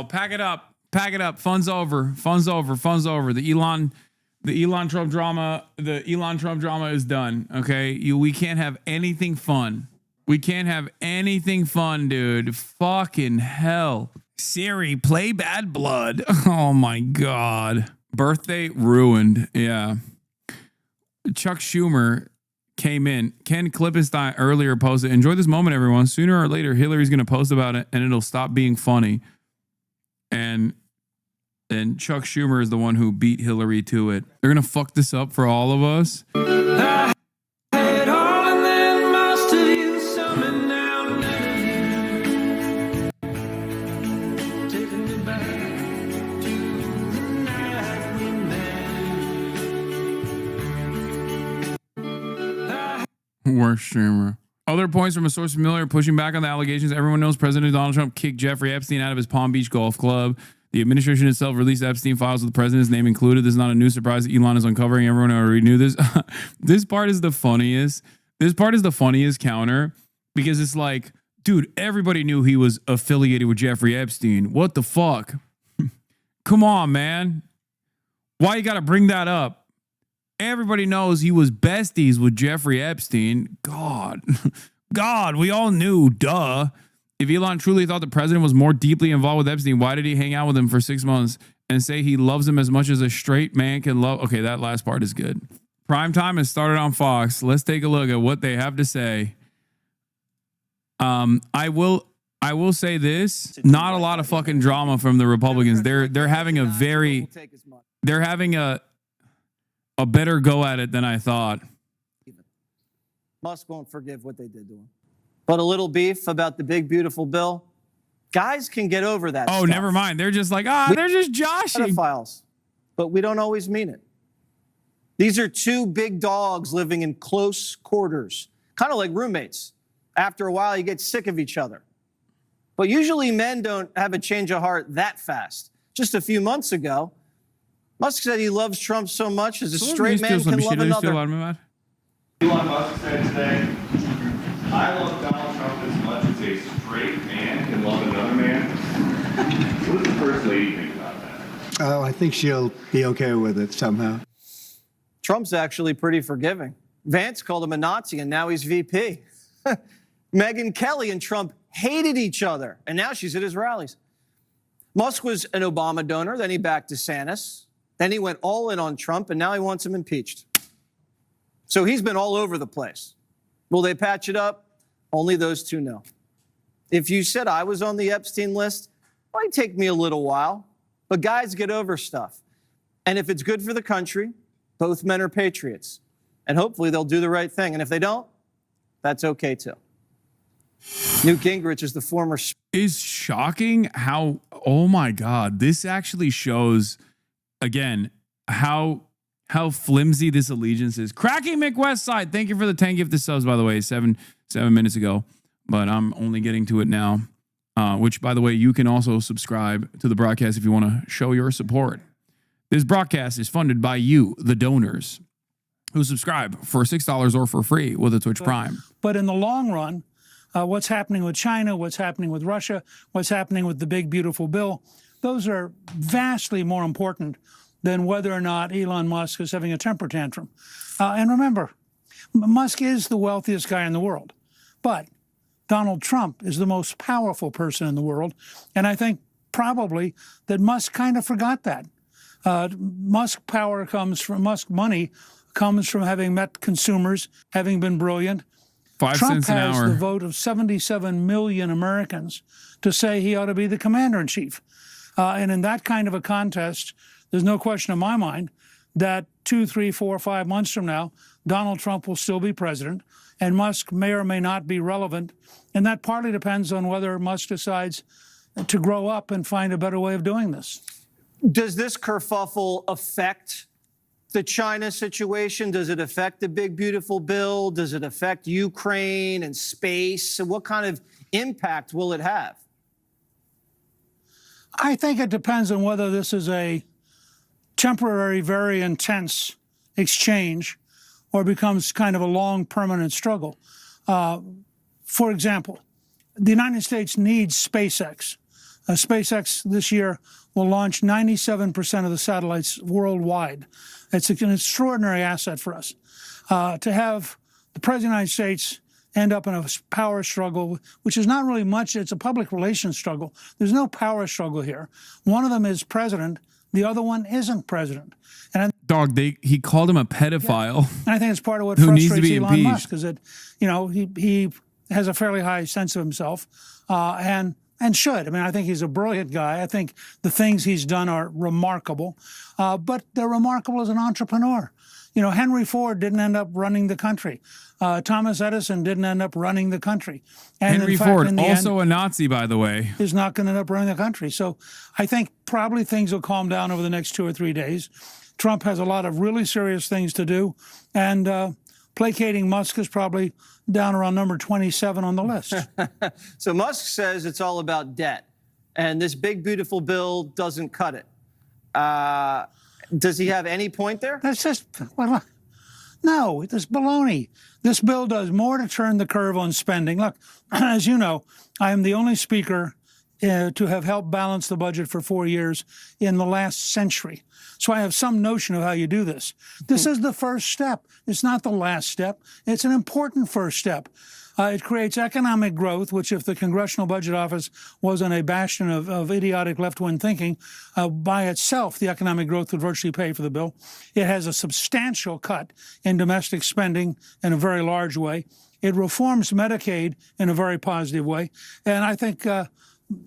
No, pack it up. Pack it up. Fun's over. Fun's over. Fun's over. The Elon Trump drama is done. Okay. We can't have anything fun. We can't have anything fun, dude. Fucking hell. Siri, play Bad Blood. Oh my God. Birthday ruined. Yeah. Chuck Schumer came in. Ken Klippenstein earlier posted, enjoy this moment, everyone. Sooner or later, Hillary's going to post about it and it'll stop being funny. And Chuck Schumer is the one who beat Hillary to it. They're going to fuck this up for all of us. Worst streamer. Other points from a source familiar pushing back on the allegations. Everyone knows President Donald Trump kicked Jeffrey Epstein out of his Palm Beach golf club. The administration itself released Epstein files with the president's name included. This is not a new surprise. Elon is uncovering. Everyone already knew this. This part is the funniest. This part is the funniest counter because it's like, dude, everybody knew he was affiliated with Jeffrey Epstein. What the fuck? Come on, man. Why you got to bring that up? Everybody knows he was besties with Jeffrey Epstein. God, we all knew, duh. If Elon truly thought the president was more deeply involved with Epstein, why did he hang out with him for 6 months and say he loves him as much as a straight man can love? Okay, that last part is good. Prime time has started on Fox. Let's take a look at what they have to say. I will say this, not a lot of fucking drama from the Republicans. They're having a better go at it than I thought. Musk won't forgive what they did to him. But a little beef about the big, beautiful bill. Guys can get over that. Oh, never mind. They're just like, they're just joshing. Pedophiles. But we don't always mean it. These are two big dogs living in close quarters, kind of like roommates. After a while, you get sick of each other. But usually men don't have a change of heart that fast. Just a few months ago, Musk said he loves Trump so much as a straight man can love another. Elon Musk said today, I love Donald Trump as much as a straight man can love another man. What does the first lady think about that? Oh, I think she'll be okay with it somehow. Trump's actually pretty forgiving. Vance called him a Nazi, and now he's VP. Megyn Kelly and Trump hated each other, and now she's at his rallies. Musk was an Obama donor, then he backed DeSantis. Then he went all in on Trump, and now he wants him impeached. So he's been all over the place. Will they patch it up? Only those two know. If you said I was on the Epstein list, it might take me a little while. But guys get over stuff. And if it's good for the country, both men are patriots. And hopefully they'll do the right thing. And if they don't, that's okay too. Newt Gingrich is the former... Is shocking how, oh my God, this actually shows... Again, how flimsy this allegiance is. Cracking McWestside, thank you for the 10 gifted subs, by the way, seven minutes ago. But I'm only getting to it now. Which, by the way, you can also subscribe to the broadcast if you want to show your support. This broadcast is funded by you, the donors, who subscribe for $6 or for free with a Twitch Prime. But in the long run, what's happening with China, what's happening with Russia, what's happening with the big, beautiful bill, those are vastly more important than whether or not Elon Musk is having a temper tantrum. And remember, Musk is the wealthiest guy in the world, but Donald Trump is the most powerful person in the world. And I think probably that Musk kind of forgot that. Musk money comes from having met consumers, having been brilliant. 5 Trump cents an has hour. the vote of 77 million Americans to say he ought to be the commander-in-chief. And in that kind of a contest, there's no question in my mind that 2, 3, 4, 5 months from now, Donald Trump will still be president, and Musk may or may not be relevant. And that partly depends on whether Musk decides to grow up and find a better way of doing this. Does this kerfuffle affect the China situation? Does it affect the big, beautiful bill? Does it affect Ukraine and space? So what kind of impact will it have? I think it depends on whether this is a temporary, very intense exchange or becomes kind of a long, permanent struggle. For example, the United States needs SpaceX SpaceX this year will launch 97% of the satellites worldwide. It's an extraordinary asset for us. To have the President of the United States end up in a power struggle, which is not really much, it's a public relations struggle. There's no power struggle here. One of them is president, the other one isn't president. And Dog, he called him a pedophile. and I think it's part of what Who needs to frustrates be Elon impeached. Musk, is that, he has a fairly high sense of himself, and should. I mean, I think he's a brilliant guy. I think the things he's done are remarkable, but they're remarkable as an entrepreneur. Henry Ford didn't end up running the country. Thomas Edison didn't end up running the country. And Henry in fact, Ford, in the also end, a Nazi, by the way. is not going to end up running the country. So I think probably things will calm down over the next 2 or 3 days. Trump has a lot of really serious things to do, and placating Musk is probably down around number 27 on the list. So Musk says it's all about debt, and this big, beautiful bill doesn't cut it. Does he have any point there? That's just, well, no, it's baloney. This bill does more to turn the curve on spending. Look, as you know, I am the only speaker to have helped balance the budget for 4 years in the last century. So I have some notion of how you do this. This is the first step. It's not the last step. It's an important first step. It creates economic growth, which if the Congressional Budget Office wasn't a bastion of idiotic left-wing thinking, by itself, the economic growth would virtually pay for the bill. It has a substantial cut in domestic spending in a very large way. It reforms Medicaid in a very positive way. And I think,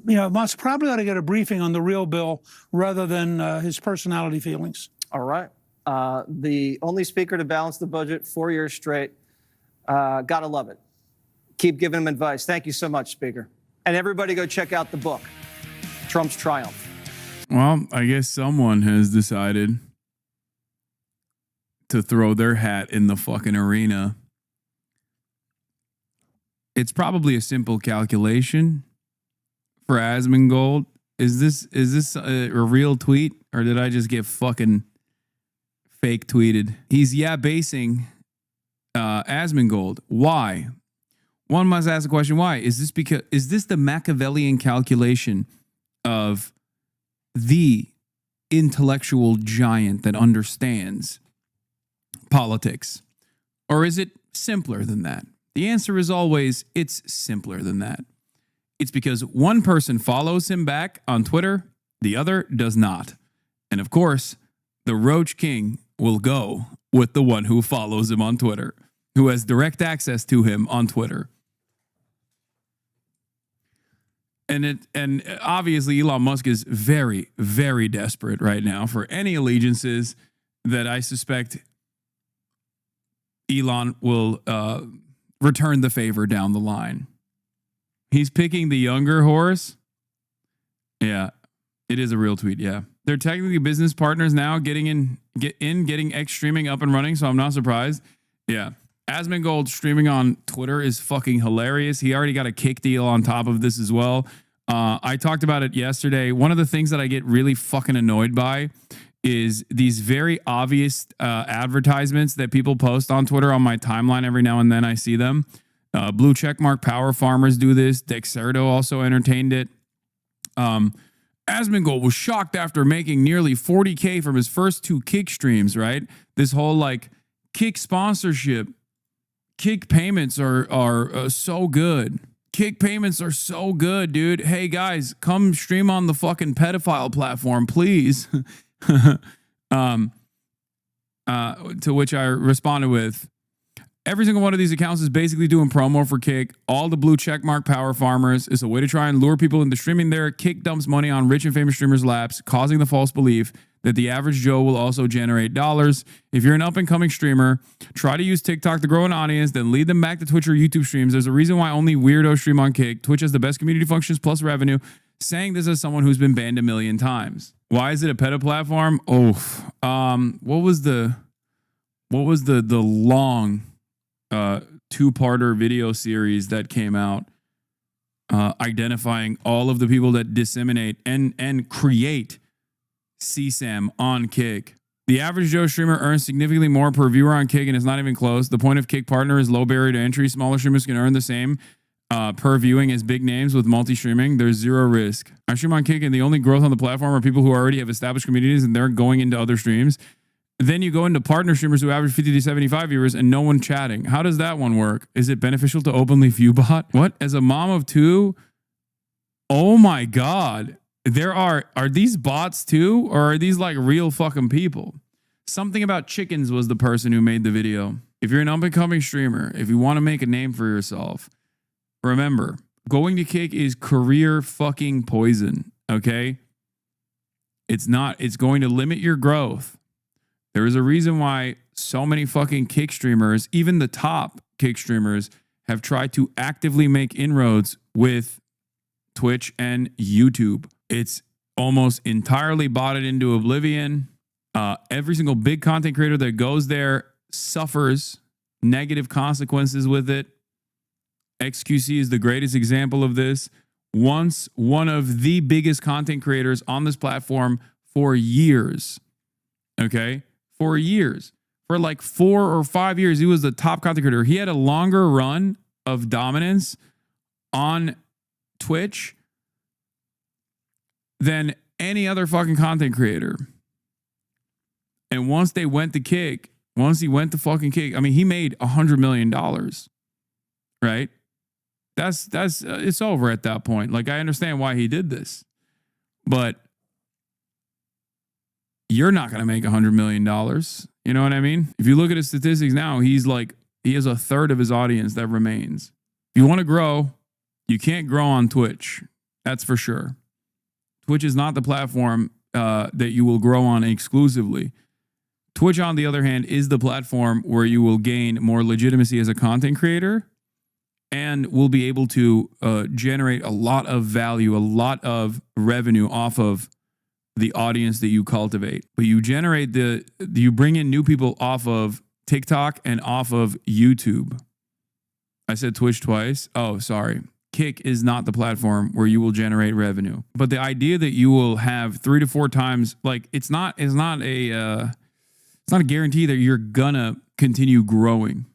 Musk probably ought to get a briefing on the real bill rather than his personality feelings. All right. The only speaker to balance the budget 4 years straight. Gotta love it. Keep giving him advice. Thank you so much, Speaker. And everybody go check out the book, Trump's Triumph. Well, I guess someone has decided to throw their hat in the fucking arena. It's probably a simple calculation for Asmongold. Is this a real tweet, or did I just get fucking fake tweeted? He's basing Asmongold. Why? One must ask the question, why? Is this the Machiavellian calculation of the intellectual giant that understands politics? Or is it simpler than that? The answer is always, it's simpler than that. It's because one person follows him back on Twitter, the other does not. And of course, the Roach King will go with the one who follows him on Twitter, who has direct access to him on Twitter. And obviously Elon Musk is very, very desperate right now for any allegiances that I suspect Elon will return the favor down the line. He's picking the younger horse. Yeah, it is a real tweet. Yeah, they're technically business partners now, getting X streaming up and running. So I'm not surprised. Yeah. Asmongold streaming on Twitter is fucking hilarious. He already got a kick deal on top of this as well. I talked about it yesterday. One of the things that I get really fucking annoyed by is these very obvious advertisements that people post on Twitter on my timeline. Every now and then I see them. Blue checkmark power farmers do this. Dexerto also entertained it. Asmongold was shocked after making nearly 40K from his first 2 Kick streams, right? This whole like Kick sponsorship. Kick payments are so good. Kick payments are so good, dude. Hey guys, come stream on the fucking pedophile platform, please. To which I responded with, every single one of these accounts is basically doing promo for Kick. All the blue checkmark power farmers is a way to try and lure people into streaming there. Kick dumps money on rich and famous streamers' laps, causing the false belief that the average Joe will also generate dollars. If you're an up-and-coming streamer, try to use TikTok to grow an audience, then lead them back to Twitch or YouTube streams. There's a reason why only weirdos stream on Kick. Twitch has the best community functions plus revenue. Saying this as someone who's been banned 1,000,000 times. Why is it a pedo platform? What was the long two-parter video series that came out identifying all of the people that disseminate and create CSAM on Kick? The average Joe streamer earns significantly more per viewer on Kick, and it's not even close. The point of Kick Partner is low barrier to entry. Smaller streamers can earn the same per viewing as big names with multi-streaming. There's zero risk. I stream on Kick and the only growth on the platform are people who already have established communities and they're going into other streams. Then you go into partner streamers who average 50 to 75 viewers and no one chatting. How does that one work? Is it beneficial to openly view bot? What? As a mom of two? Oh my God. Are these bots too? Or are these like real fucking people? Something About Chickens was the person who made the video. If you're an up-and-coming streamer, if you want to make a name for yourself, remember, going to Kick is career fucking poison, okay? It's going to limit your growth. There is a reason why so many fucking Kick streamers, even the top Kick streamers, have tried to actively make inroads with Twitch and YouTube. It's almost entirely botted into oblivion. Every single big content creator that goes there suffers negative consequences with it. XQC is the greatest example of this. Once one of the biggest content creators on this platform for years, okay? For years. For like 4 or 5 years, he was the top content creator. He had a longer run of dominance on Twitch than any other fucking content creator. And once they went to Kick, once he went to fucking Kick, I mean, he made $100 million, right? That's it's over at that point. Like, I understand why he did this, but you're not going to make $100 million. You know what I mean? If you look at his statistics now, he has a third of his audience that remains. If you want to grow, you can't grow on Twitch. That's for sure. Twitch is not the platform that you will grow on exclusively. Twitch, on the other hand, is the platform where you will gain more legitimacy as a content creator and will be able to generate a lot of value, a lot of revenue off of the audience that you cultivate. But you bring in new people off of TikTok and off of YouTube. I said Twitch twice. Oh, sorry. Kick is not the platform where you will generate revenue. But the idea that you will have 3 to 4 times, like, it's not a guarantee that you're gonna continue growing.